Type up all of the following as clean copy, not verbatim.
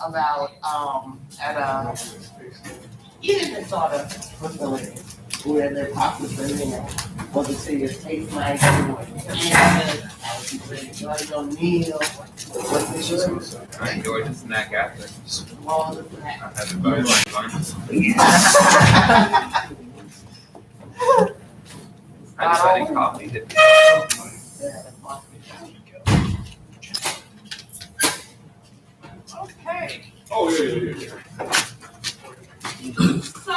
about at a eating disorder facility where they're possibly for the seniors take my and enjoy your meal. What the sugar? I enjoyed the snack after. All the snack. I had to buy my lunch. I decided coffee hit. Okay. Oh, yeah. So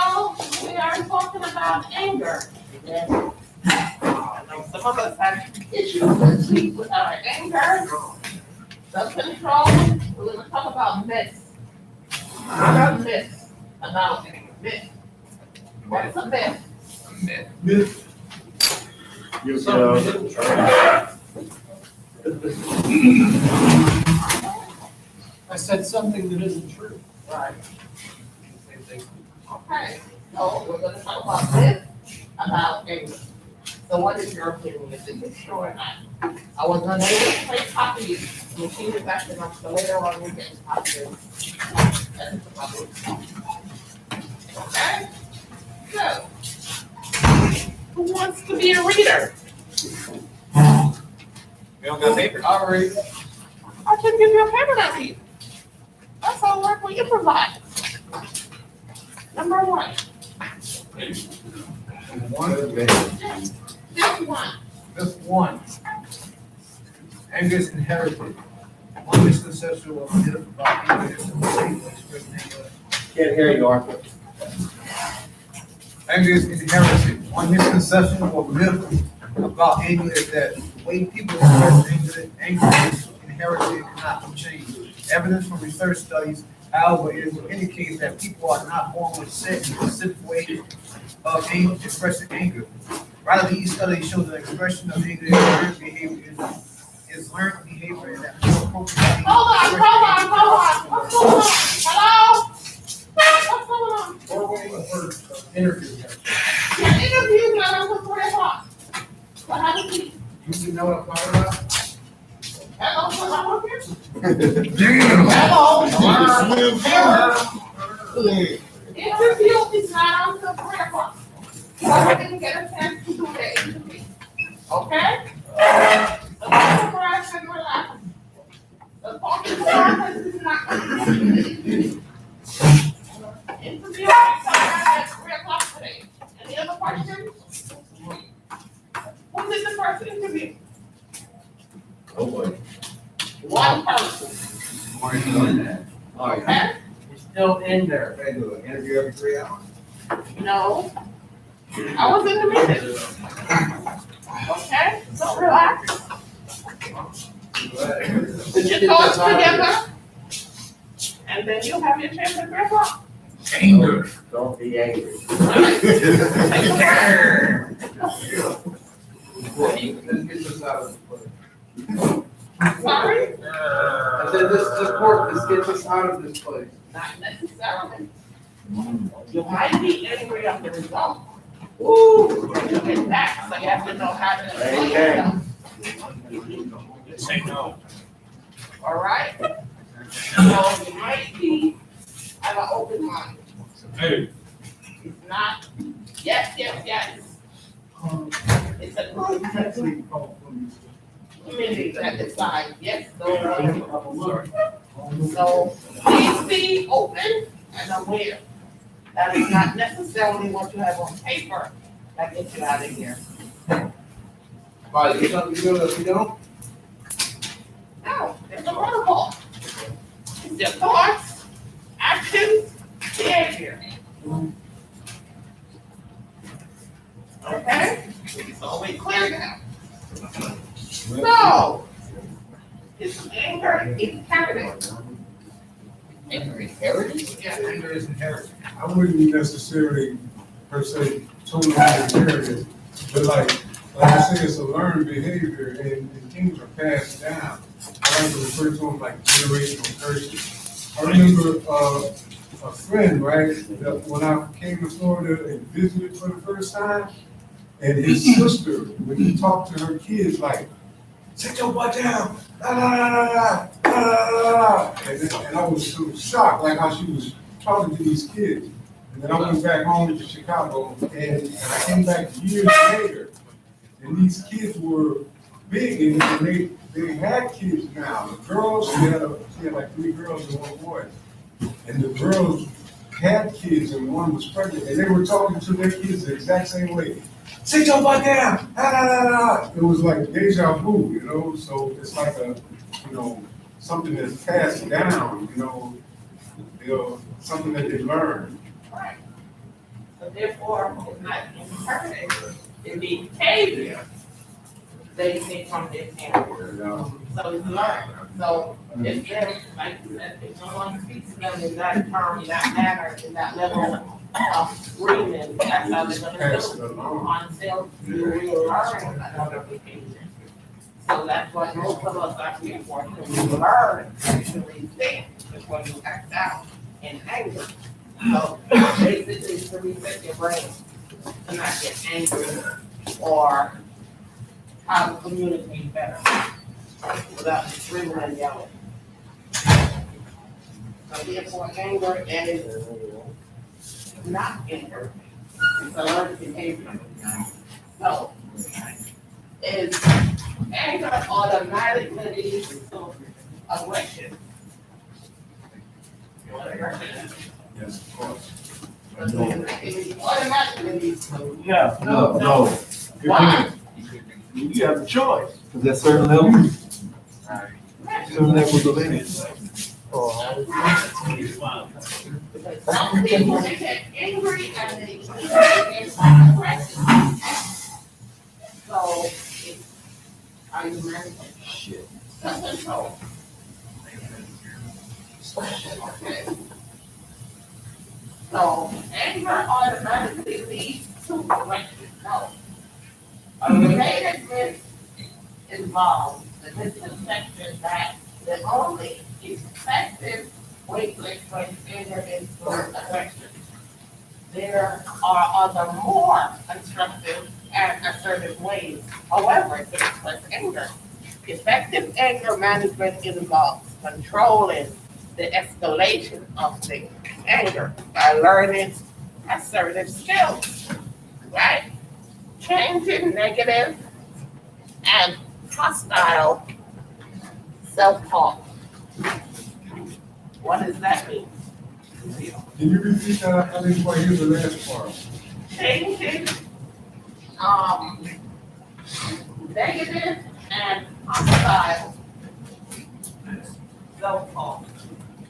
we are talking about anger. Yes. Some of us have issues this week with our anger, self-control. We're going to talk about myths. What are myths about anger? Myth. What's a myth? A myth. Myth. I said something that isn't true. Right. Same thing. Okay. So we're going to talk about myths about anger. So what is your opinion? Is it true or not? I was unable to play copy. The machine is acting up, so later on we'll get copy. That is the problem. Okay? So, who wants to be a reader? We don't got paper. All right. I can give you a paper to read. That's all work we improvise. Number one. Just one. Just one. Anger is inherited. One misconception of myth about anger is the way to express anger. Can't hear you, Arthur. Anger is inherited. One misconception or myth about anger is that the way people express anger is inherited and cannot be changed. Evidence from research studies, however, indicates that people are not born with set and specific ways of expressing anger. Rather, these studies show that expression of anger is learned behavior and that more appropriate. Hold on. What's going on? Hello? What's going on? We're waiting for interview. Your interview's not until 3 o'clock. What happened to you? You know what I'm talking about? Hello, what's up with you? Damn. Interview is not until 3 o'clock. So I didn't get a chance to do the interview. Okay? The photographs and relax. The photograph is not. Interview is at 3 o'clock today. Any other questions? Who did the first interview? Oh, boy. One person. More than that. Okay? You're still in there. They do an interview every 3 hours. No. I was in the meeting. Okay? So relax. Put your thoughts together. And then you'll have your chance at 3 o'clock. Anger. Don't be angry. Take a Let's get this out of the place. breath. Sorry? I said, let's get this out of this place. Not necessarily. You might be angry at the result. Ooh, you get that, so you have to know how to explain yourself. Say no. All right? So you might be have an open mind. Hey. It's not, yes. It's a committee that decide yes, no. So please be open and aware. That is not necessarily what you have on paper that gets you out of here. Right, you don't? No, there's a protocol. It's your thoughts, actions, behavior. Okay? So we clear now. So, it's anger inherited. Anger inherited? Yeah. Anger is inherited. I wouldn't necessarily per se totally inherit it, but like I say, it's a learned behavior and things are passed down. I like to refer to them like generational curses. I remember a friend, right, that when I came to Florida and visited for the first time, and his sister, when he talked to her kids, like sit your butt down. La, la, la, la, la, la, la, la. And I was so shocked, like how she was talking to these kids. And then I went back home to Chicago, and I came back years later, and these kids were big, and they had kids now. The girls, she had like 3 girls and 1 boy. And the girls had kids, and one was pregnant, and they were talking to their kids the exact same way. Sit your butt down! Ah, ah, ah, ah. It was like deja vu, you know? So it's like something that's passed down, something that they learn. Right. So therefore, it's not interpreted in the behavior they take from their parents. So it's learned. So if them, like you said, if no one speaks to them in that term, in that manner, in that level of agreement, that's how they're gonna Pass it do along. until you relearn another behavior. So that's what most of us are here for, to learn actually think before you act out in anger. So basically, it's to reset your brain, to not get angry or how to communicate better without screaming and yelling. So therefore, anger is not anger, it's a learned behavior. So, is anger automatically leads to aggression? Yes, of course. It automatically leads to. No. Why? You have a choice. Because at certain levels, certain levels of energy. Because some people they get angry and they get aggressive. So, are you managing? Shit. Self-control. Okay. So, anger automatically leads to aggression. No. A relatedness involves the misconception that the only effective way to express anger is through aggression. There are other more constructive and assertive ways, however, to express anger. Effective anger management involves controlling the escalation of the anger by learning assertive skills, right? Changing negative and hostile self-talk. What does that mean? Can you repeat that? I didn't quite hear the last part. Changing negative and hostile self-talk.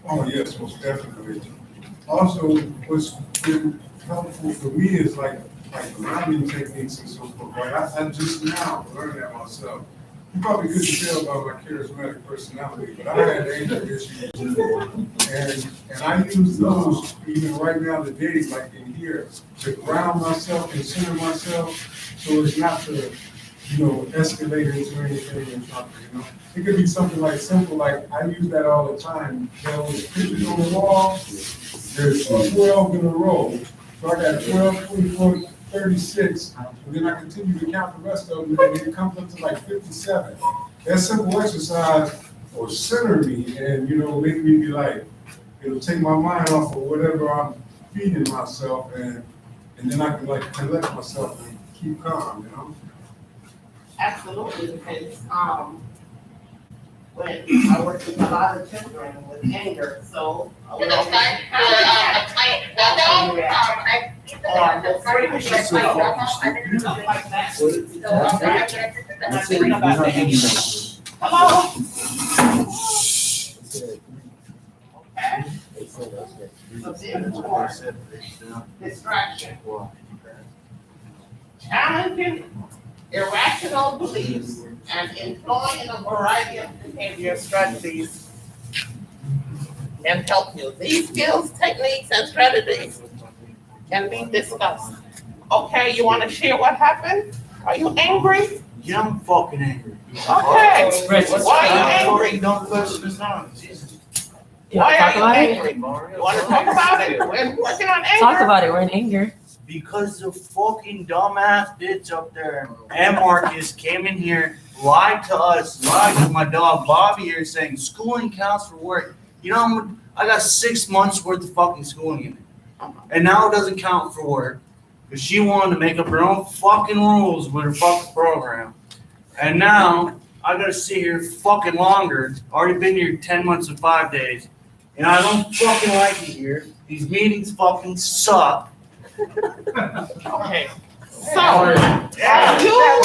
Oh, yes, most definitely. Also, what's been helpful for me is like grounding techniques and so forth, right? I just now learned that myself. You probably couldn't tell by my charismatic personality, but I had anger issues. And I use those even right now today, like in here, to ground myself and center myself so it's not to, escalate into anything improper, It could be something like simple, like I use that all the time. There was pictures on the wall, there's 12 in a row. So I got 12, 24, 36, and then I continue to count the rest of them, and it comes up to like 57. That simple exercise will center me and, make me be like, it'll take my mind off of whatever I'm feeding myself, and then I can like collect myself and keep calm, Absolutely, because when I work with a lot of children with anger, so. Hello? Distraction. Challenging irrational beliefs and employing a variety of behavior strategies can help you. These skills, techniques, and strategies can be discussed. Okay, you want to share what happened? Are you angry? Yeah, I'm fucking angry. Okay. Why are you angry? Don't question the sound. Jesus. Why are you angry? You want to talk about it? We're working on anger. Talk about it. We're in anger. because the fucking dumbass bitch up there and Marcus came in here, lied to us, lied to my dog Bobby here, saying schooling counts for work. You know, I got 6 months worth of fucking schooling in it, and now it doesn't count for work because she wanted to make up her own fucking rules with her fucking program, and now I gotta sit here fucking longer. Already been here 10 months and 5 days, and I don't fucking like it here. These meetings fucking suck. Okay. So, are you,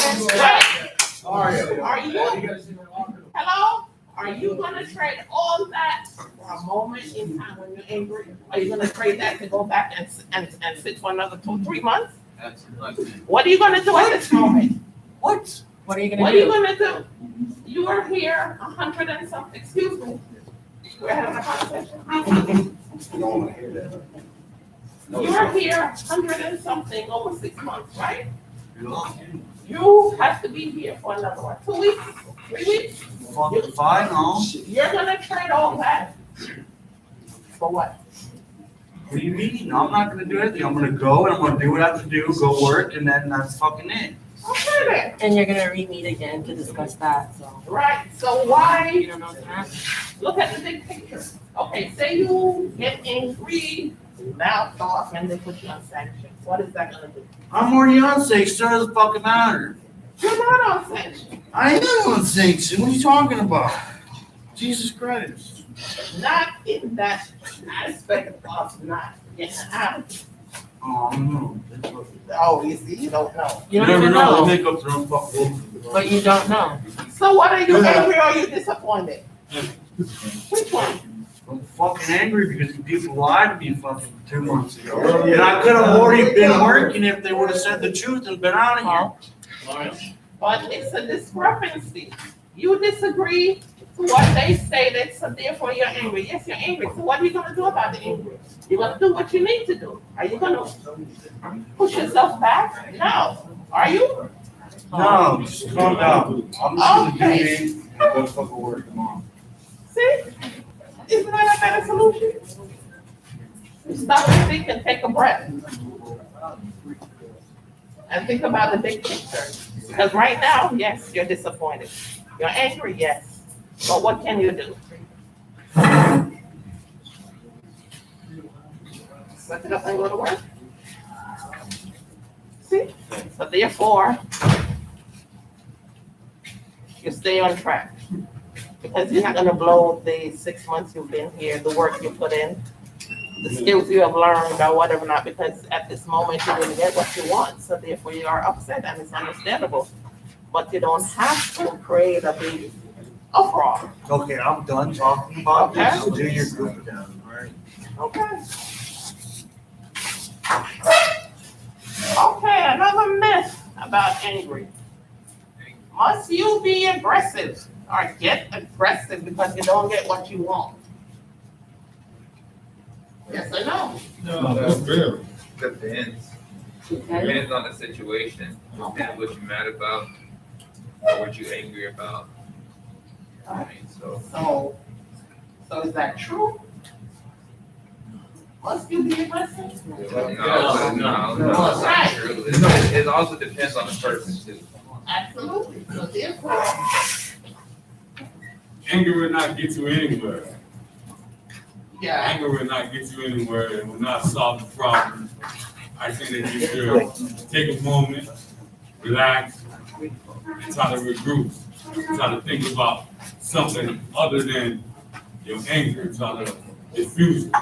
hello? Are you gonna trade all that for a moment in time when you're angry? Are you gonna trade that to go back and sit for another 2-3 months? What are you gonna do at this moment? What? What are you What are you gonna do? You are here 100 and something, excuse me. We're having a conversation. You are here 100 and something, over 6 months, right? You have to be here for another what, 2 weeks, 3 weeks? Fucking fine, no. You're gonna trade all that for what? What do you mean? I'm not gonna do anything. I'm gonna go and I'm gonna do what I have to do, go work, and then that's fucking it. Okay then. And you're gonna re-meet again to discuss that, so. Right, so why, You don't know what's gonna happen. look at the big picture. Okay, say you get angry, mouth off, and they put you on sanctions. What is that gonna do? I'm already on sanctions, so it doesn't fucking matter. You're not on sanctions. I am on sanctions. What are you talking about? Jesus Christ. Not in that aspect of not getting out. Oh, no. Oh, you see, you don't know. You don't even know, They make up their own fucking. but you don't know. So what are you angry or are you disappointed? Which one? I'm fucking angry because the people lied to me fucking 2 months ago. And I could have already been working if they would have said the truth and been out of here. But it's a discrepancy. You disagree to what they stated, so therefore you're angry. Yes, you're angry. So what are you gonna do about the anger? You're gonna do what you need to do. Are you gonna push yourself back? No. Are you? No, just calm down. I'm just gonna do Okay. it and go fucking work tomorrow. See? Isn't that a better solution? Stop and think and take a breath. And think about the big picture. Because right now, yes, you're disappointed. You're angry, yes. But what can you do? Suck it up and go to work. See? So therefore, you stay on track. Because you're not gonna blow the 6 months you've been here, the work you put in, the skills you have learned or whatever not, because at this moment you didn't get what you want, so therefore you are upset and it's understandable. But you don't have to create a big uproar, Okay, I'm done talking about this. Okay. Do your group down, alright? okay? Okay, another myth about angry. Must you be aggressive or get aggressive because you don't get what you want? Yes or no? No, that's fair. Depends. Okay? Depends on the situation. Depends what you're mad about or what you're angry about. I mean, so. So is that true? Must you be aggressive? No, it's not true. It also depends on the person too. Absolutely. So therefore, Anger will not get you anywhere. yeah, Anger will not get you anywhere. It will not solve the problem. I think that you should take a moment, relax, and try to regroup. Try to think about something other than your anger. Try to diffuse it.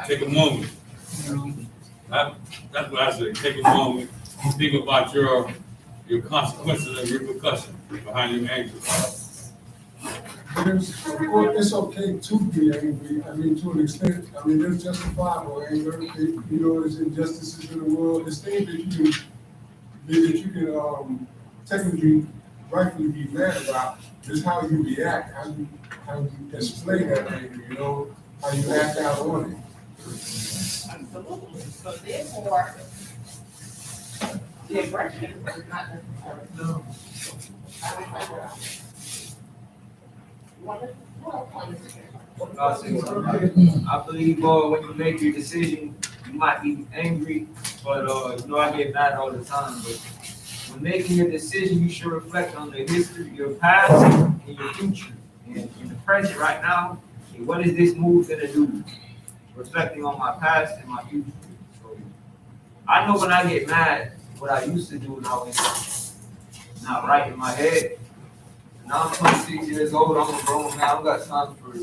Take a moment. That's what I say. Take a moment. Think about your consequences and repercussions behind your anger. Of course, it's okay to be angry. I mean, to an extent. I mean, there's justifiable anger. You know, there's injustices in the world. There's things that you can technically, rightfully be mad about. Just how you react, how you display that anger. You know, how you act out on it. absolutely. So therefore, the aggression is not necessary. No. I believe when you make your decision, you you might be angry, but, you know, I get mad all the time, but when making your decision, you should reflect on the history, your past, and your future. And in the present right now, okay, what is this move gonna do? Reflecting on my past and my future. So I know when I get mad, what I used to do when I was not right in my head. Now I'm 26 years old, I'm a grown man, I don't got time for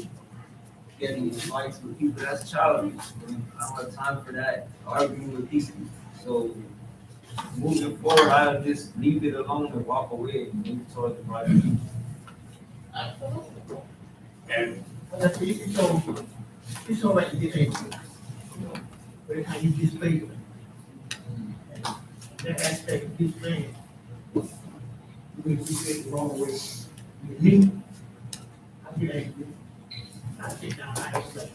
getting in fights with people, that's childish. I don't have time for that, arguing with people. So moving forward, I'll just leave it alone and walk away and move towards the right future. Absolutely. And Well, that's what you told like you get angry. But it's how you display it. And that aspect of displaying, you can display it the wrong way. With me, I get angry. I sit down, I reflect.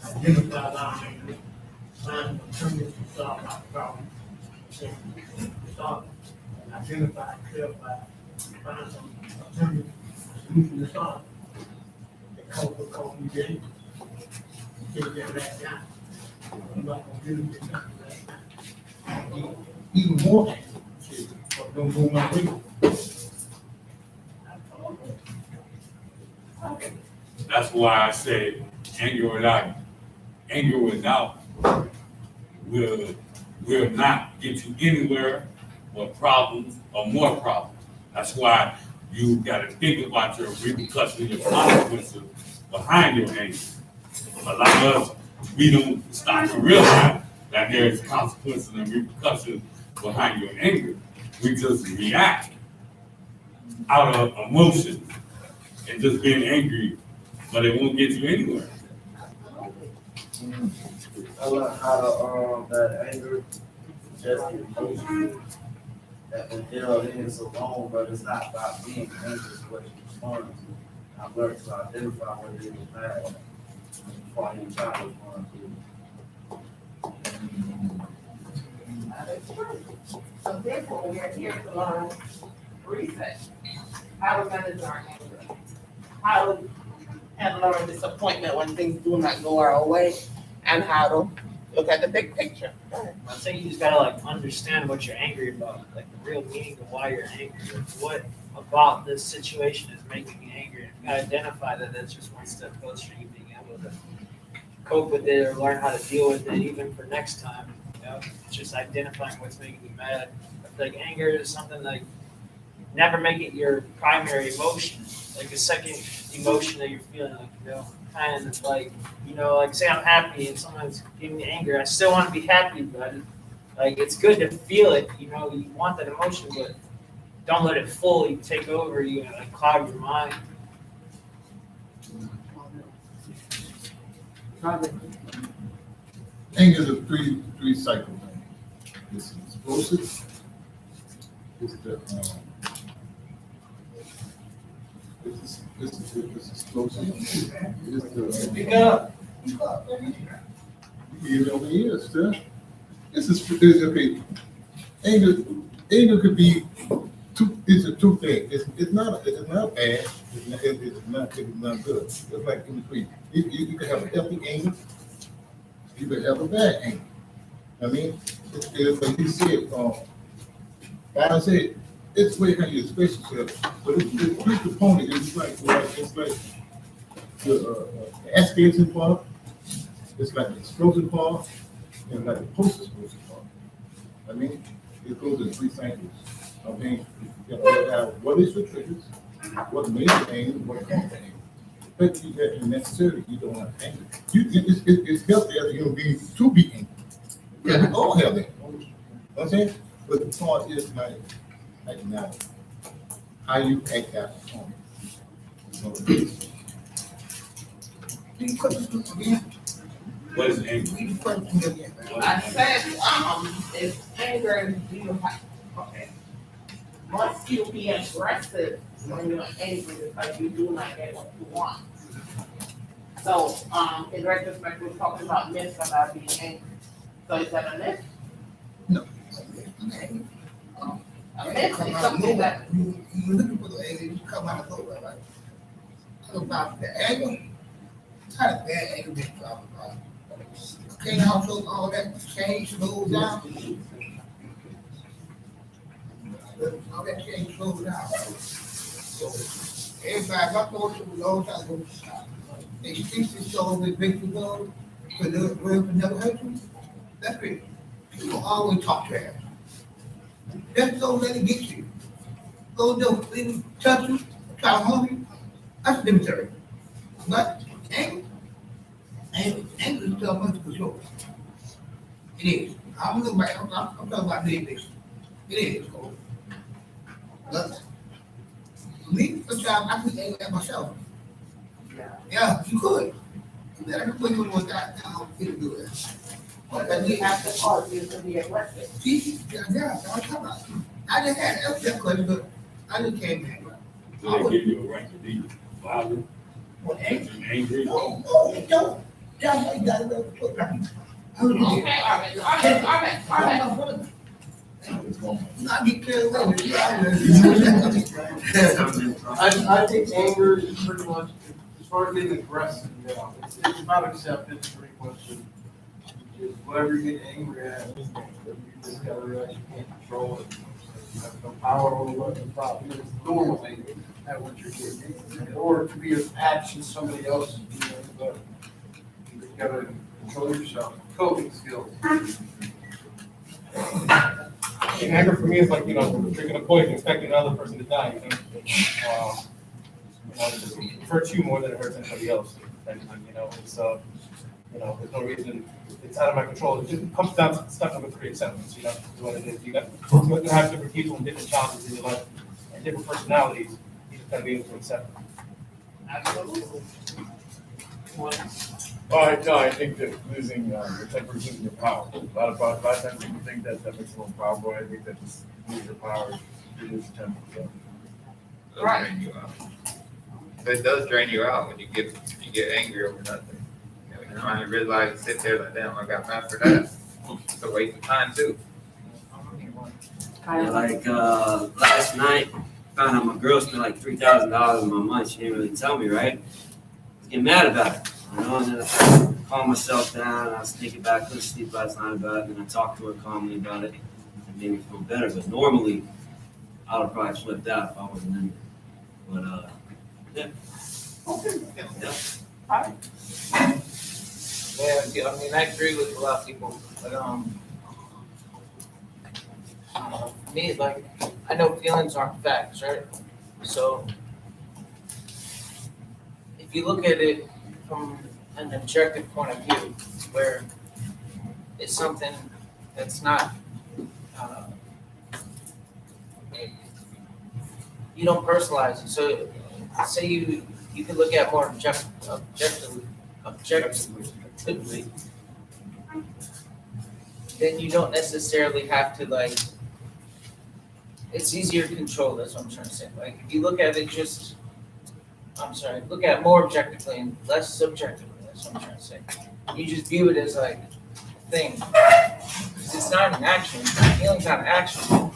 I identify why I'm angry. Find alternatives to solve my problem. And solve it. And identify, clarify, find some alternative solution to solve it. Call me Jay. Take that back down. I'm not gonna do it. Even more angry. But don't go my way. that's why I say anger without will not get you anywhere but problems or more problems. That's why you gotta think about your repercussions, your consequences behind your anger. A lot of us, we don't stop to realize that there's consequences and repercussions behind your anger. We just react out of emotion and just being angry, but it won't get you anywhere. I learned how to, that anger, just emotion, that when there is alone, but it's not about being angry, it's what you respond to. I've learned to identify what it is bad before you try to respond to it. That is true. So therefore, we are here to learn reset, how to manage our anger, how to handle disappointment when things do not go our way, and how to look at the big picture. I think you just gotta like understand what you're angry about, like the real meaning of why you're angry. Like what about this situation is making you angry? And you gotta identify that that's just one step closer to you being able to cope with it or learn how to deal with it even for next time. You know, it's just identifying what's making you mad. I feel like anger is something like never make it your primary emotion. Like a second emotion that you're feeling, like, you know, kind of like, you know, like say I'm happy and someone's giving me anger. I still want to be happy, but like it's good to feel it. You know, you want that emotion, but don't let it fully take over you and like cloud your mind. Anger is a three cycle thing. It's explosive. It's the it's explosive. It's the Speak up. you know it is, sir. It's okay. Anger could be it's a two thing. It's not bad. It's not good. It's like in between. You can have a healthy anger. You can have a bad anger. I mean, it's like you said, I said, it's the way how you express yourself. But it's three components. It's like the escalating part, it's like the explosive part, and like the post-explosive part. I mean, it goes in three cycles. I mean, you have what is your triggers, what makes you angry, what comes angry. But you that necessarily you don't have anger. It's healthy as a human being to be angry. Yeah, we all have that. You know what I'm saying? But the part is like now, how you act out on it. So, What is anger? I said, if anger, you have, okay. Must you be aggressive when you're angry because you do not get what you want? So, in retrospect, we're talking about myths about being angry. So is that a myth? No. A myth is something that, You looking for the anger, you come out of nowhere, right? Talk about the anger, how does bad anger make a problem? Can't also all that change slows down. All that change slows down. So everybody, my folks was all time ago, they speak to show the victim of, because the word never hurt you. That's it. People always talk trash. Just don't let it get you. Go don't let it touch you, try to harm you. That's cemetery. But anger is so much for sure. It is. I'm looking back, I'm talking about this. It is. But me, sometimes I can anger at myself. Yeah, you could. Then I can put you on that down, it'll do it. Because we have to cause you to be aggressive. See, yeah, I'm talking about. I just had that question, but I just came in. Do they give you a right to be violent Well, and angry? no, don't. Yeah, you gotta go. Okay, all right. Not get carried away. I think anger is pretty much, as far as being aggressive, it's about acceptance pretty much. Just whatever you get angry at, you just gotta realize you can't control it. You have no power over what the problem is normally at what you're getting. In order to be an action somebody else is doing, but you just gotta control yourself, coping skills. Anger for me is like, drinking a poison, expecting another person to die, it just hurts you more than it hurts anybody else. And, it's, there's no reason, it's out of my control. It just comes down to stuff number 3, acceptance, is what it is. You have different people and different challenges in your life and different personalities. You just gotta be able to accept them. Absolutely. I think that losing your temper is losing your power. A lot of times people think that makes them more powerful. I think that just lose your power, you lose your temper. So. Does drain you out. It does drain you out when you get angry over nothing. I realize sit there like, damn, I got mad for that. It's a waste of time too. Yeah, like last night, found out my girl spent like $3,000 on my month. She didn't really tell me, right? I was getting mad about it, and then I calmed myself down. I was thinking back, couldn't sleep last night about it, and then I talked to her calmly about it. It made me feel better, but normally I would have probably flipped out if I wasn't in there. But yeah. Okay. Yeah. Yeah, I mean, I agree with a lot of people, but, me, like, I know feelings aren't facts, right? So, if you look at it from an objective point of view, where it's something that's not, you don't personalize it. So, say you can look at more objectively, then you don't necessarily have to it's easier to control, that's what I'm trying to say. Like, if you look at it look at it more objectively and less subjectively, that's what I'm trying to say. You just view it as like a thing. Because it's not an action, feeling's not an action,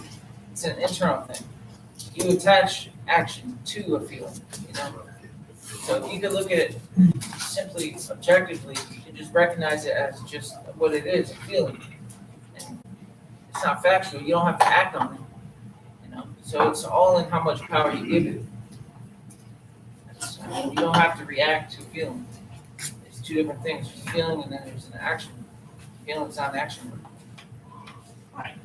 it's an internal thing. You attach action to a feeling, So if you could look at it simply objectively, you can just recognize it as just what it is, a feeling. And it's not factual, you don't have to act on it. So it's all in how much power you give it. You don't have to react to a feeling. It's two different things. There's a feeling and then there's an action. Feeling's not an action. Right.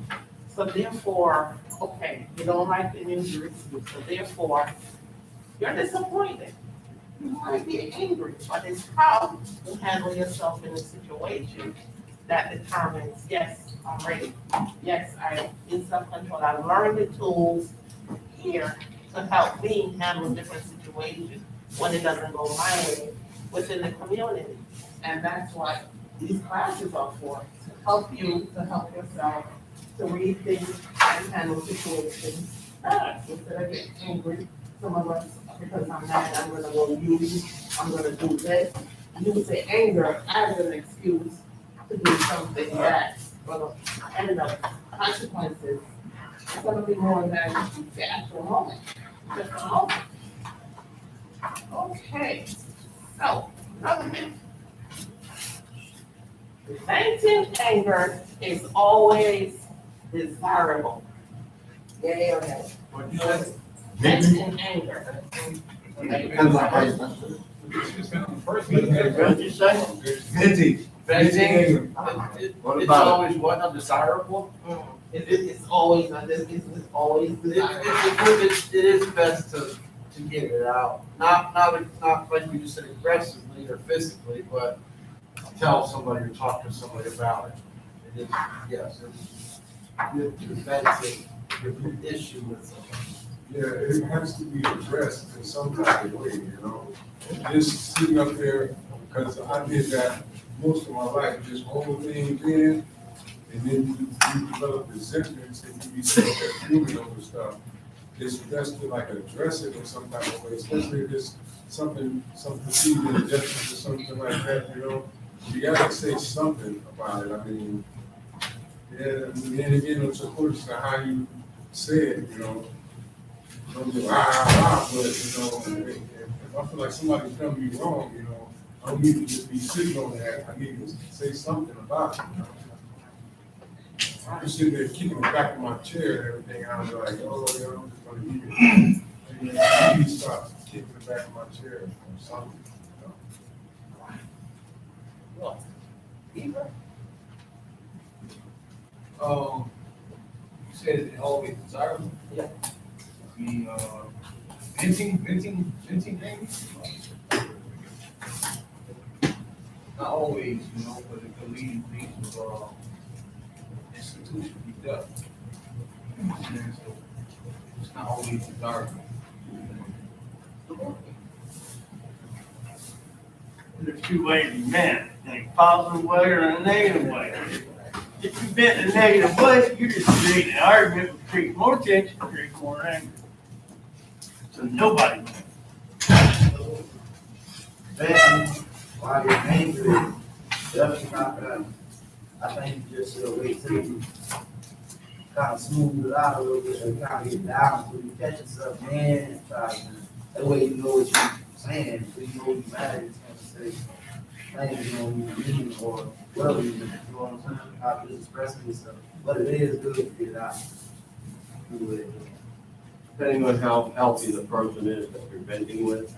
So therefore, okay, you don't like the injury, so therefore, you're disappointed. You might be angry, but it's how you handle yourself in a situation that determines, yes, I'm ready. Yes, I'm in self-control. I learned the tools here to help me handle different situations when it doesn't go my way within the community. And that's what these classes are for, to help you, to help yourself, to read things and handle situations better. Instead of getting angry, some of us, because I'm mad, I'm gonna go use, I'm gonna do this. Use the anger as an excuse to do something that's gonna end up consequences. It's gonna be more than the actual moment, just a moment. Okay, so, another thing. Venting anger is always desirable. Yay or nay? What you say? Venting anger. What'd you say? Vintage. Venting, What it's about always what, undesirable? It's always, it's always desirable. It is best to get it out, not like you just said aggressively or physically, but tell somebody or talk to somebody about it. It is, yes, it's good to vent the issue with somebody. Yeah, it has to be addressed in some type of way, you know? Just sitting up there, because I did that most of my life, just hold things in, and then you develop resentments, and you be fuming over stuff. It's best to like address it in some type of way, especially if it's some perceived injustice or something like that, you know? You gotta say something about it, I mean, yeah, and then again, it's according to how you say it, you know? Don't be but, you know, if I feel like somebody's done me wrong, you know, I don't need to just be sitting on that, I need to say something about it, you know? I'm just sitting there kicking the back of my chair and everything, and I'm like, oh, you know, I'm just gonna leave it. And then he starts kicking the back of my chair or something, you know? You said it always desirable? Yeah. I mean, venting anger? Not always, you know, but it could lead to, institution be done. So it's not always desirable. There's two ways to vent, a positive way or a negative way. If you vent in a negative way, you're just creating an argument, which creates more tension, creates more anger. So nobody wins. Venting while you're angry, definitely not gonna, I think just a way to kind of smooth it out a little bit and kind of get down so you catch yourself in and try to, that way you know what you're saying, so you know what you're mad at, it's gonna say things you don't mean or whatever you know what I'm saying, how to expressing yourself, but it is good to get it out. Do it. Depending on how healthy the person is that you're venting with,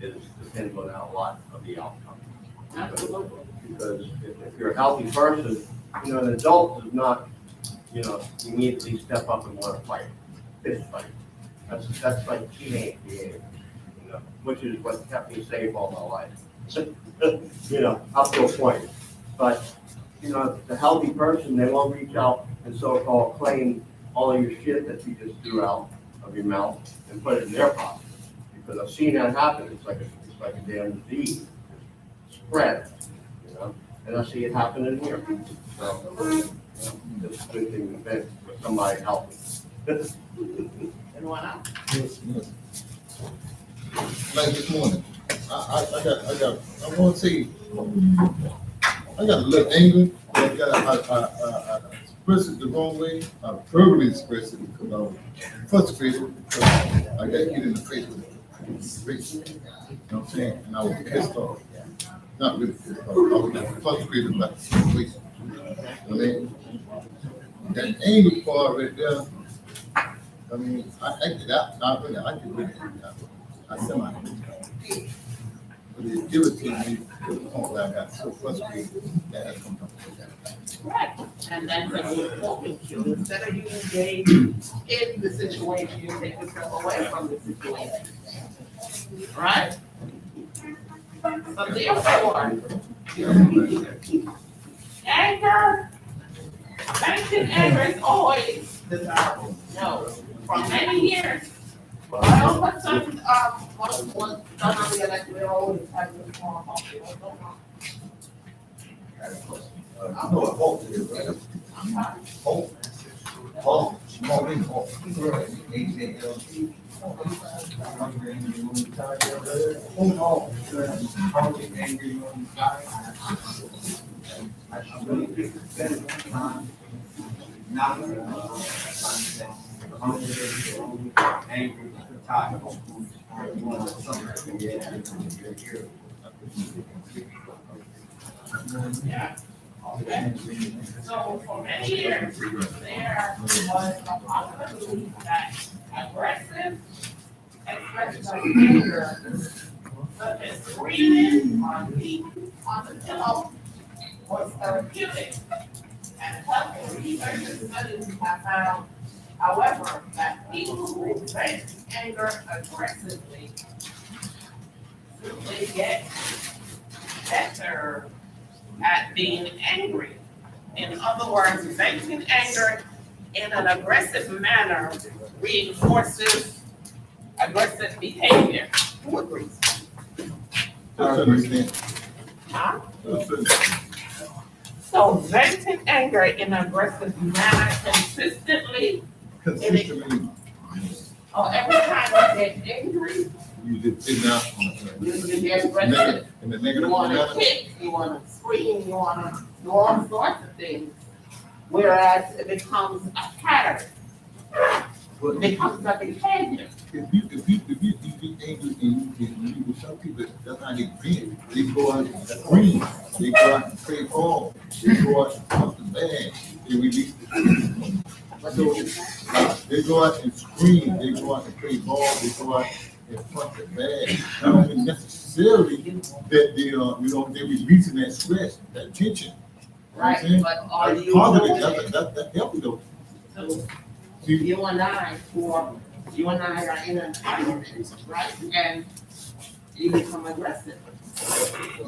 is depends on a lot of the outcome. Absolutely. Because if you're a healthy person, you know, an adult does not, you know, immediately step up and want to fight, fist fight. That's like teenage behavior, you know, which is what kept me safe all my life. You know, up to a point. But, you know, the healthy person, they won't reach out and so-called claim all of your shit that you just threw out of your mouth and put it in their pocket. Because I've seen that happen. It's like a damn disease. Spread, you know, and I see it happening here. So, you know, it's a good thing to vent with somebody helping. Anyone else? Yes, yes. Like this morning, I want to say, I got a little angry. I expressed it the wrong way. I verbally expressed it because I was frustrated because I got hit in the face with it. You know what I'm saying? And I was pissed off. Not really pissed off. I was frustrated about the situation. I mean, that anger part right there, I mean, I acted out. Not really, I did really act out. I said my but it irritated me to the point where I got so frustrated that I come up with that. Right. And that's a good point. Instead of you engage in the situation, you take yourself away from the situation. Right? So therefore, anger, venting anger is always desirable. No, for many years. I always some somebody like we're always having a small coffee. I know what hope is, right? Hope. Hope. Small thing, hope. H-A-L-T. Hold on. I'll get angry when you die. I really think it's better not angry, tired. Yeah. Okay? So for many years, there was a possibility that aggressive expressions of anger, such as screaming or beating on the pillow, was therapeutic. And health research and studies have found, however, that people who vent anger aggressively simply get better at being angry. In other words, venting anger in an aggressive manner reinforces aggressive behavior. Who agrees? Huh? So venting anger in an aggressive manner consistently, or every time you get angry, You just sit down on you get aggressive. in the You negative wanna manner. kick, you wanna scream, you wanna do all sorts of things. Whereas it becomes a pattern. It becomes a behavior. If you get angry and you with some people, that's how they vent. They go out and scream, they go out and play ball, they go out and pump the bag, they release the. So, they go out and scream, they go out and play ball, they go out and pump the bag. I don't mean necessarily that they they're releasing that stress, that tension. Right, You know but what are I'm saying? you Part of doing it, it? that's healthy though. So you and I are in an argument, right? And you become aggressive.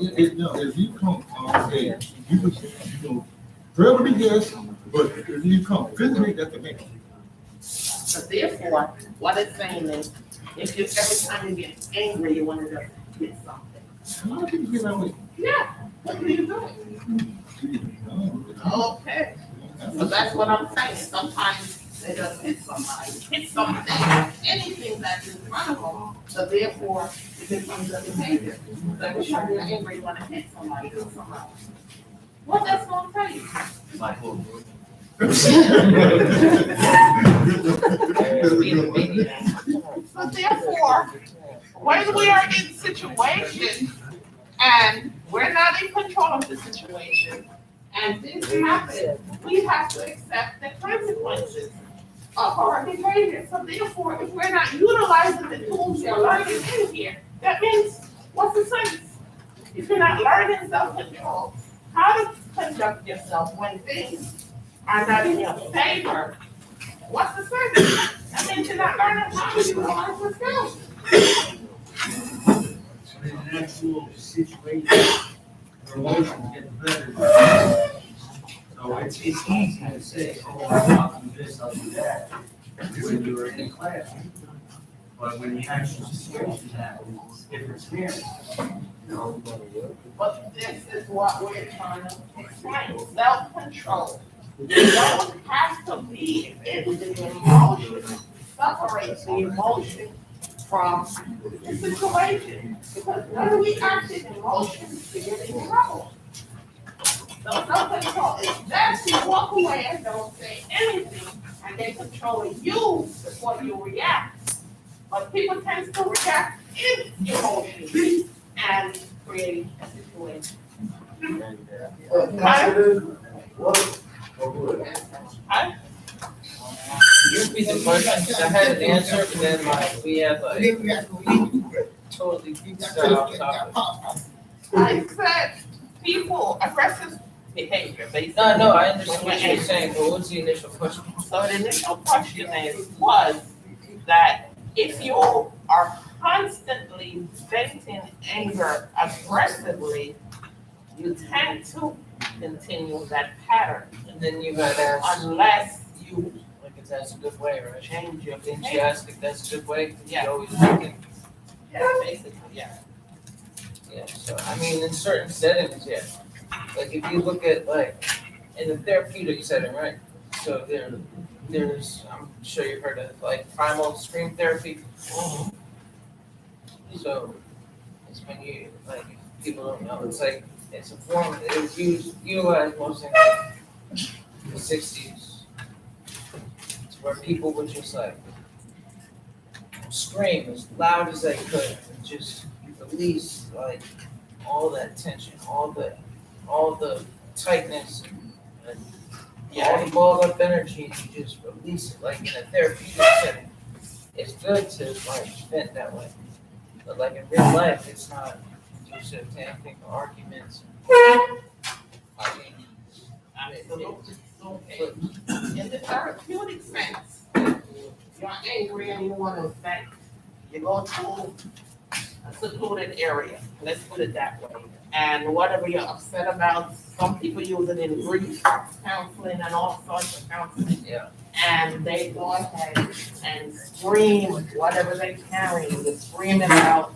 If you come, okay, verbally yes, but if you come physically, that's the main. So therefore, what it's saying is, if you, every time you get angry, you want to just get something. A lot of people get that way. Yeah, what do you do? Okay, so that's what I'm saying. Sometimes they just hit somebody, hit something, anything that's in front of them. So therefore, it becomes a behavior. So every time you're angry, you want to hit somebody, do somebody. What that's gonna tell you? So therefore, when we are in situations and we're not in control of the situation and things happen, we have to accept the consequences of our behavior. So therefore, if we're not utilizing the tools you're learning in here, that means, what's the sense? If you're not learning self-control, how to conduct yourself when things are not in your favor, what's the sense? That means you're not learning how to utilize yourself. In an actual situation, your emotions get better. So it's easy to say, oh, I'll do this, I'll do that, when you're in class. But when the actual situation happens, it's a different experience. You know? But this is what we're trying to explain, self-control. You don't have to be in the emotion, separate the emotion from the situation. Because when we act in emotion, we get in trouble. So self-control is that you walk away and don't say anything, and they control you before you react. But people tend to react in emotion and create a situation. You repeat the question, 'cause I had an answer, but then like, we had like totally got off topic. I said, people, aggressive behavior, basically. No, I understand what you're saying, but what's the initial question? So the initial question was that if you are constantly venting anger aggressively, you tend to continue that pattern. And then you had asked, Unless you like, if that's a good way, right? change your Didn't you behavior. ask if that's a good way? Yeah. You always think it. Yeah, basically, yeah. Yeah, so I mean, in certain settings, yeah. Like if you look at like in the therapeutic setting, right? So there's I'm sure you've heard of like primal scream therapy. So it's when you like people don't know, it's like it's a form it was utilized mostly in the 60s. It's where people would just like scream as loud as they could and just release like all that tension, all the tightness and all the balled up energy, and you just release it, like in a therapeutic setting. It's good to like vent that way, but like in real life, it's not conducive to anything but arguments. Absolutely. Okay. In the therapeutic sense, you're angry and you want to vent. You go to a secluded area, let's put it that way. And whatever you're upset about, some people use it in grief counseling and all sorts of counseling. Yeah. And they go ahead and scream whatever they're carrying. You scream it out,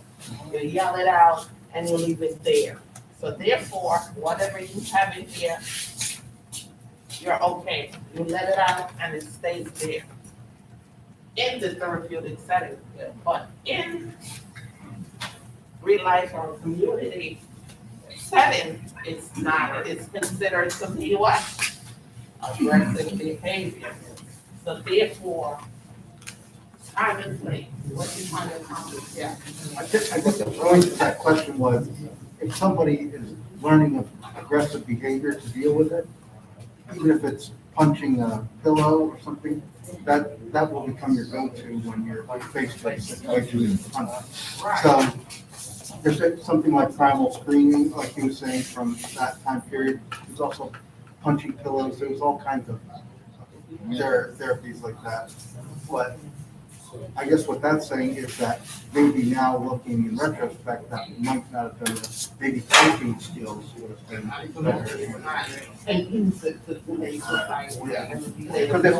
you yell it out, and you leave it there. So therefore, whatever you have in here, you're okay. You let it out and it stays there. In the therapeutic setting, but in real life or community setting, it's not. It's considered to be what? Aggressive behavior. So therefore, time and place, what you trying to accomplish, yeah. I think the point of that question was, if somebody is learning of aggressive behavior to deal with it, even if it's punching a pillow or something, that will become your go-to when you're faced with a situation. So there's something like primal screaming, like you were saying, from that time period. There's also punching pillows. There's all kinds of therapies like that. But I guess what that's saying is that maybe now looking in retrospect, that might not have been, maybe coping skills would have been better. And use it to make society. Yeah. Because if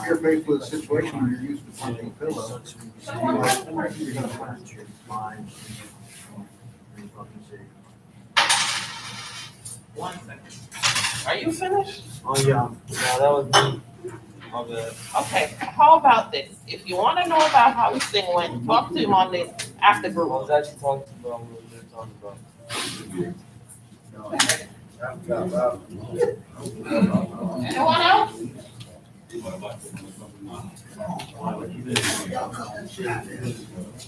you're faced with a situation where you're used to punching pillows, you're gonna hurt your mind. 1 second. Are you finished? Oh, yeah. Yeah, that was me. Okay, how about this? If you want to know about how this thing went, talk to him on this after group. I was actually talking about what we were talking about. Anyone else?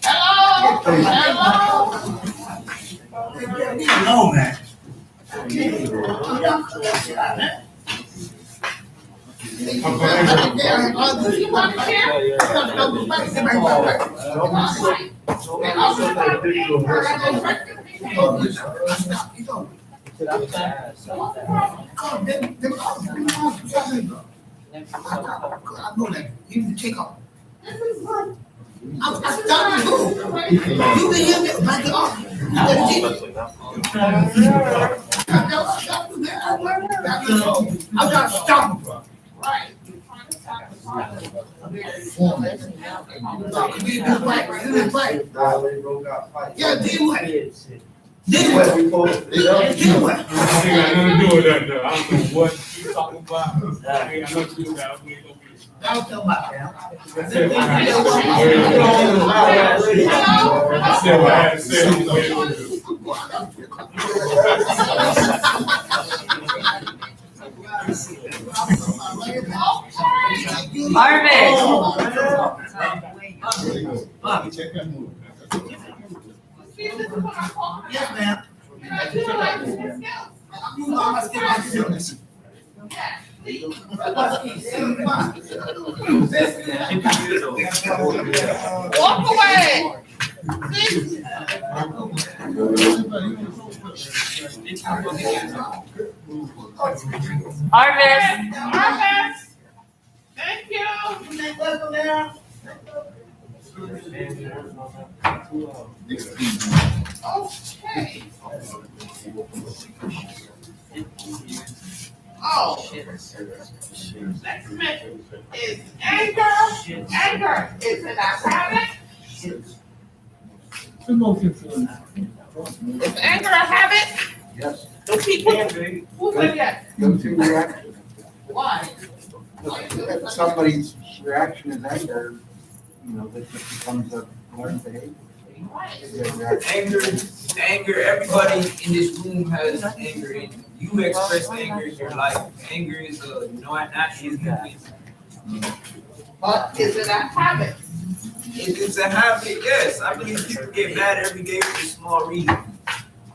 Hello? No, man. I'm not stopping. Right. Yeah, then what? Then what? Then what? I ain't got nothing to do with that, though. I don't know what you talking about. I ain't got nothing to do with that. We ain't gonna be. I'll tell my man. I said what I had to say. Yes, ma'am. You know I still like to Walk away. Harvest. Thank you. Okay. Oh. Next mention is anger. Anger is it a habit? Is anger a habit? Yes. Do people, who said yes? Go-to reaction. Why? If somebody's reaction is anger, that just becomes a learned behavior. Anger, everybody in this room has anger in you. You express anger in your life. Anger is a natural human. But is it a habit? If it's a habit, yes. I believe people get mad every day for a small reason.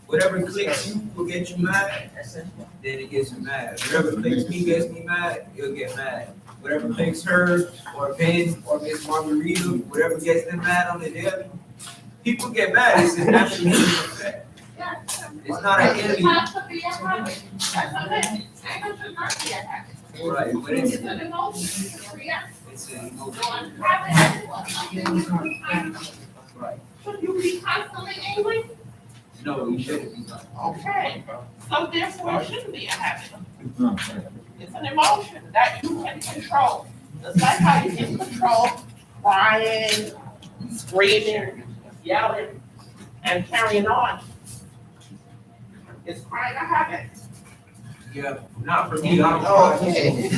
Whatever clicks you will get you mad, then it gets you mad. Whatever clicks me gets me mad, you'll get mad. Whatever clicks her or Ben or Miss Margarita, whatever gets them mad on the daily, people get mad. It's a natural human effect. It's not an enemy. It has to be a habit. That's okay. Anger should not be a habit. Right, but It's it's an emotion, it's a reaction. it's an emotion. So I'm having Right. Should you be constantly angry? No, you shouldn't be. Okay, so therefore it shouldn't be a habit. It's an emotion that you can control. Just like how you can control crying, screaming, yelling, and carrying on. Is crying a habit? Yeah, not for me. Okay.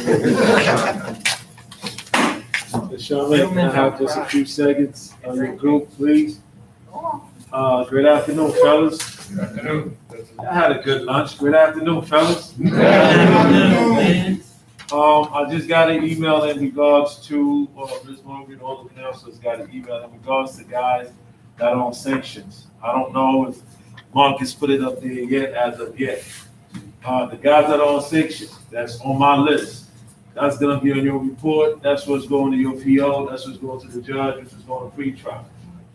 Charlotte, can I have just a few seconds on your group, please? Good afternoon, fellas. Good afternoon. I had a good lunch. Good afternoon, fellas. I just got an email in regards to, Ms. Morgan, all the councilors got an email in regards to guys that are on sanctions. I don't know if Marcus put it up there yet, as of yet. The guys that are on sanctions, that's on my list. That's gonna be on your report. That's what's going to your PO. That's what's going to the judge. This is going to pre-trial.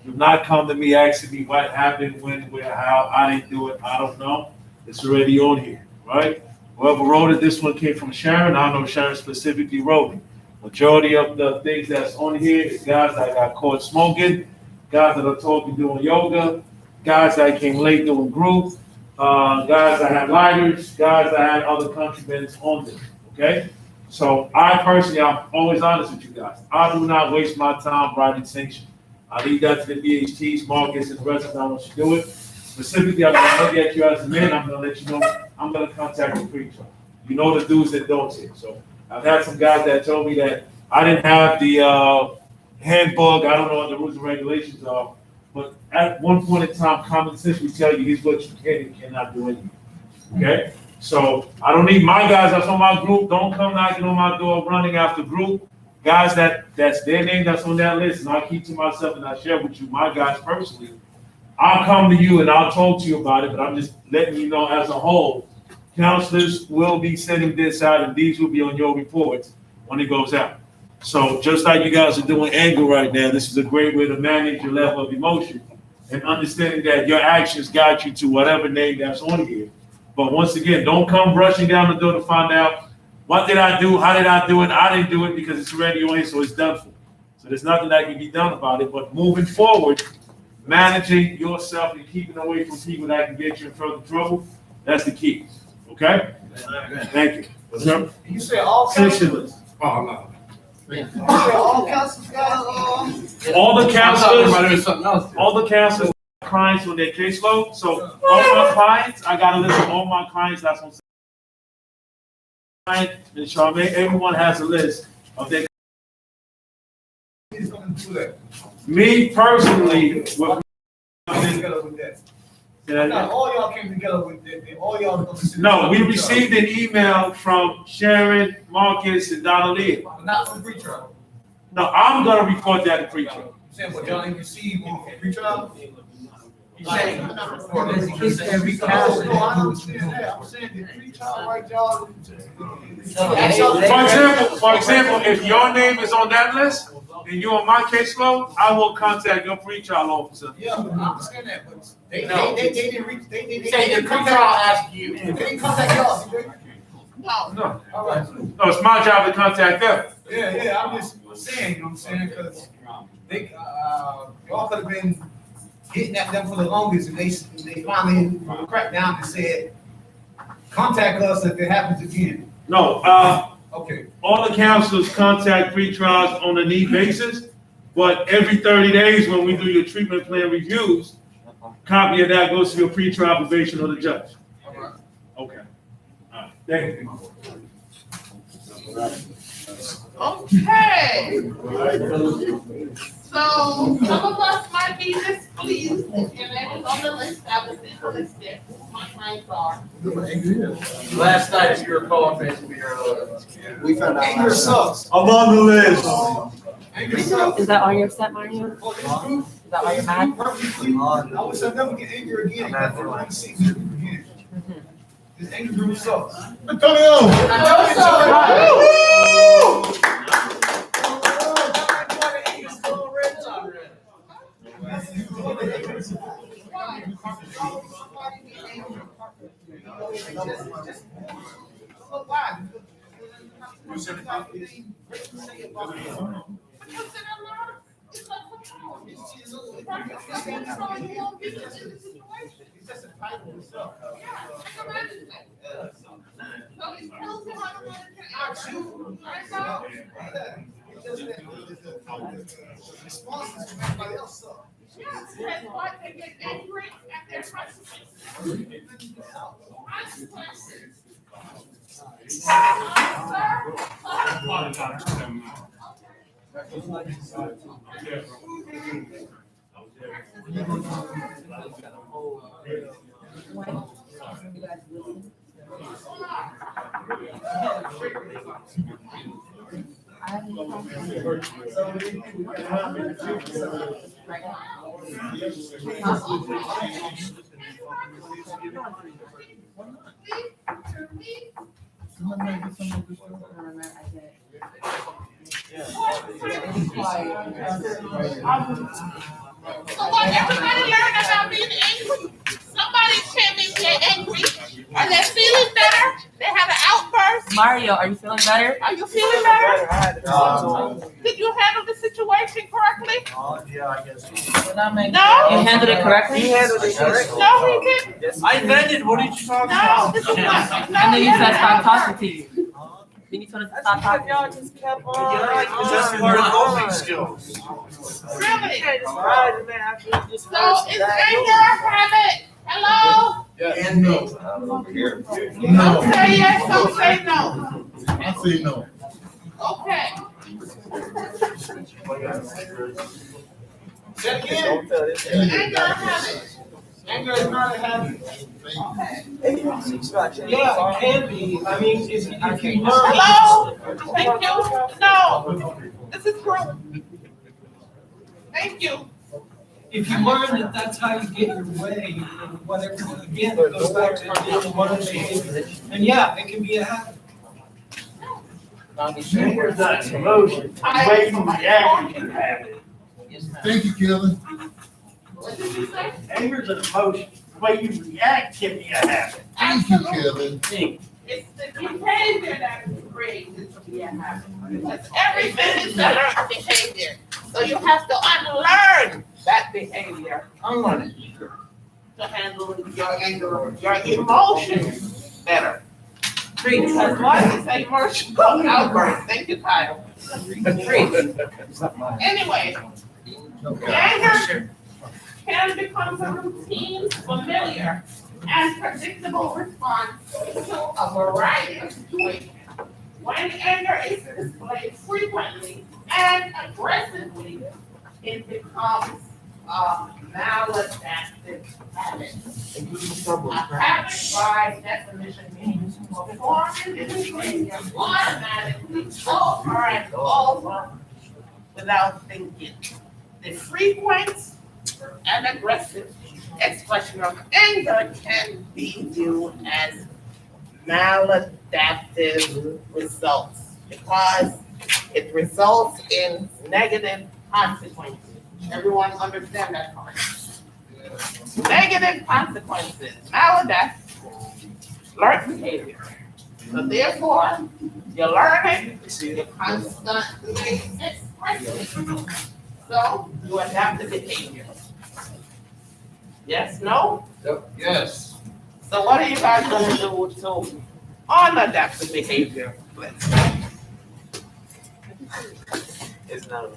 Do not come to me asking me what happened, when, where, how. I didn't do it. I don't know. It's already on here, right? Whoever wrote it, this one came from Sharon. I know Sharon specifically wrote it. Majority of the things that's on here is guys that got caught smoking, guys that are talking doing yoga, guys that came late doing group, guys that had lighters, guys that had other contraband on them, okay? So I personally, I'm always honest with you guys. I do not waste my time writing sanctions. I leave that to the DHTs, Marcus, and the rest of them once you do it. Specifically, I'm gonna look at you as a man. I'm gonna let you know, I'm gonna contact the pre-trial. You know the do's and don'ts here. So I've had some guys that told me that I didn't have the handbook. I don't know what the rules and regulations are. But at one point in time, common sense will tell you here's what you can and cannot do anything. Okay? So I don't need my guys that's on my group. Don't come knocking on my door running after group. Guys that's their name that's on that list, and I'll keep to myself and I'll share with you my guys personally. I'll come to you and I'll talk to you about it, but I'm just letting you know as a whole, counselors will be sending this out and these will be on your reports when it goes out. So just like you guys are doing anger right now, this is a great way to manage your level of emotion and understanding that your actions got you to whatever name that's on here. But once again, don't come rushing down the door to find out, what did I do? How did I do it? I didn't do it because it's already on here, so it's done for. So there's nothing that can be done about it. But moving forward, managing yourself and keeping away from people that can get you in further trouble, that's the key. Okay? Thank you. Sir? You say all councilors? Oh, no. You say all councilors got, All the counselors, clients on their caseload. So all my clients, I got a list of all my clients that's on. And Charmaine, everyone has a list of their. Me personally, together with that. Not all y'all came together with that. All y'all. No, we received an email from Sharon, Marcus, and Donna Lee. Not from pretrial. No, I'm gonna report that in pretrial. Saying what y'all didn't receive on pretrial? You saying, every council. No, I understand that. I'm saying the pretrial right, y'all. For example, if your name is on that list and you're on my caseload, I will contact your pretrial officer. Yeah, I understand that, but they didn't reach, they Say the didn't pretrial asked you. They didn't contact y'all, did they? No. All right. No, it's my job to contact them. Yeah, I'm just saying, you know what I'm saying, because they, y'all could have been hitting at them for the longest, and they finally cracked down and said, contact us if it happens again. No, okay. All the counselors contact pretrials on a need basis, but every 30 days when we do your treatment plan reviews, copy of that goes to your pretrial probation or the judge. All right. Okay. All right. Thank you. Okay. So some of us might be displeased, and that was on the list, that was in the list there, my clients are. Last night, if you recall, We found out. Anger sucks. I'm on the list. Anger sucks. Is that all you're set, Mario? Oh, that why you're mad? I wish I never get angry again. That's what I'm seeing. This anger group sucks. Antonio! Responses from everybody else suck. Yes, that's why they get angry at their consequences. So what everybody learn about being angry? Somebody can be angry and they're feeling better. They have an outburst. Mario, are you feeling better? Are you feeling better? Did you handle the situation correctly? Yeah, I guess. No? You handled it correctly? He handled it correctly. No, he didn't. I vented, what did you talk No, about? this is not. I know you said stop talking to you. Then you told us to stop talking. Y'all just kept on. Yeah, because that's part of coping skills. Really? Right, man, I feel just So is anger a habit? Hello? And no. Don't say yes, don't say no. I say no. Okay. Say it again. Anger a habit. Anger is not a habit. Yeah, it can be. I mean, if you learn. Hello? Thank you. No. This is true. Thank you. If you learn that that's how you get your way, and whatever, again, it goes back to what is behavior. And yeah, it can be a habit. Anger's not an emotion. The way you react can have it. Thank you, Kevin. What did you say? Anger's an emotion. The way you react can be a habit. Thank you, Kevin. It's the behavior that creates it to be a habit. Because everything is a behavior. So you have to unlearn that behavior. Unlearn it. To handle your anger, your emotions better. Because what is an emotional outburst? Thank you, Kyle. Anyway, anger can become a routine, familiar, and predictable response to a variety of situations. When anger is displayed frequently and aggressively, it becomes a maladaptive habit. A habit, by definition, means performing this behavior automatically over and over without thinking. The frequent and aggressive expression of anger can be viewed as maladaptive results because it results in negative consequences. Everyone understand that part? Negative consequences, maladaptive, learned behavior. So therefore, you learn it, you constantly express it. So you adapt the behavior. Yes, no? Yes. So what are you guys gonna do to unadapt the behavior? It's not.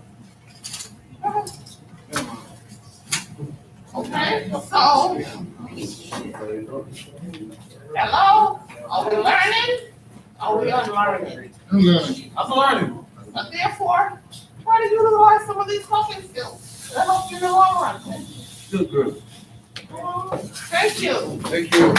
Okay, so, hello, are we learning? Are we unlearning? I'm learning. I'm learning. But therefore, try to utilize some of these coping skills to help you in the long run. Good girl. Thank you. Thank you.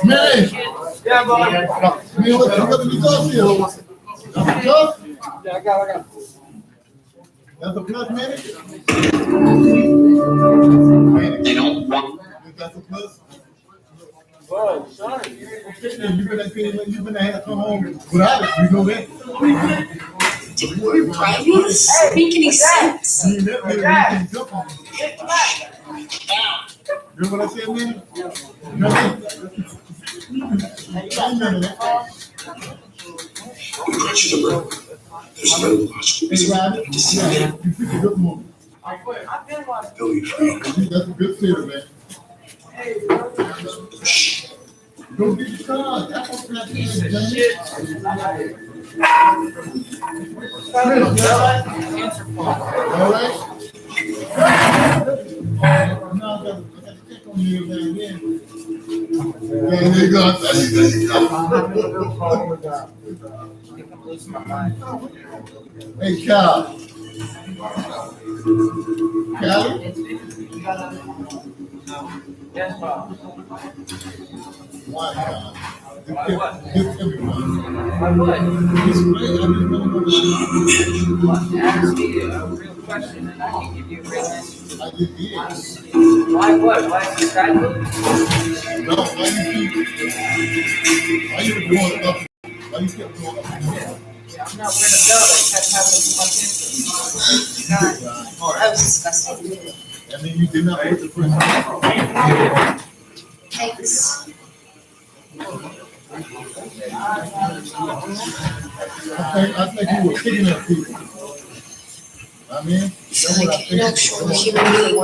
Man, Yeah, boy. man, what did you talk to? Yeah, I got. That's a plus, man. They don't want. That's a plus. Whoa, son. You've been had to come home without it, you know that. Why are you speaking sense? You never really can jump on me. You know what I said, man? You know what I mean? I ain't none of that. There's no logical Hey, Rodney, to see that. you picked a good moment. Billy Frank. That's a good theater, man. Go get your car. That's what's not all right? Now I gotta check on you now and then. There you go. There you go. Hey, Cal. Cal? Yes, Bob. Why, Cal? Give everyone. I would. It's great. I didn't know Ask me a real question and I can give you a real answer. I did this. Why what? Why is this guy? No, why you were going up? Why you kept going up? Yeah, I'm not wearing a belt. I kept having my pencil. That was disgusting. I mean, you did not put the first time. Thanks. I think you were picking up people. I mean, that's what I think. No, sure, human being.